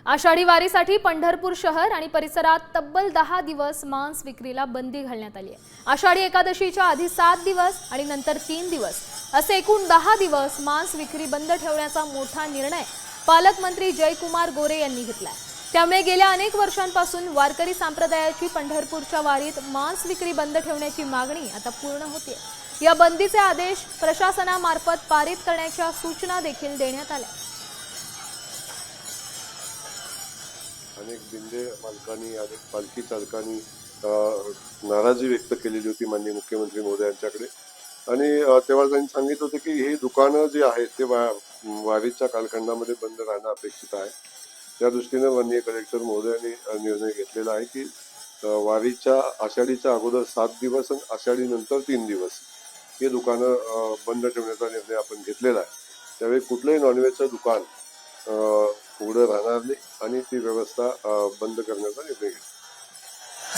आषाढी वारीसाठी पंढरपूर शहर आणि परिसरात तब्बल 10 दिवस मांस विक्रीला बंदी घालण्यात आली आहे। आषाढी एकादशीच्या आधी 7 दिवस आणि नंतर 3 दिवस असे एकूण 10 दिवस मांस विक्री बंद ठेवण्याचा मोठा निर्णय पालकमंत्री जयकुमार गोरे यांनी घेतलाय। त्यामुळे गेल्या अनेक वर्षांपासून वारकरी संप्रदायाची पंढरपूरच्या वारीत मांस विक्री बंद ठेवण्याची मागणी आता पूर्ण होते। या बंदीचे आदेश प्रशासनामार्फत पारित करण्याच्या सूचना देखील देण्यात आल्या। अनेक दिंडे मालकांनी अनेक पालखी चालकांनी नाराजी व्यक्त केलेली होती माननीय मुख्यमंत्री महोदयांच्याकडे आणि तेव्हा त्यांनी सांगितलं होतं की ही दुकानं जी आहेत ते वारीच्या कालखंडामध्ये बंद राहणं अपेक्षित आहे। त्या दृष्टीने माननीय कलेक्टर महोदयांनी निर्णय घेतलेला आहे की वारीच्या आषाढीच्या अगोदर 7 दिवस आणि आषाढी नंतर 3 दिवस हे दुकानं बंद ठेवण्याचा निर्णय आपण घेतलेला आहे। त्यावेळी कुठलंही नॉनव्हेजचं दुकान उघडं राहणार नाही आणि ती व्यवस्था बंद करण्याचा निर्णय घेतला।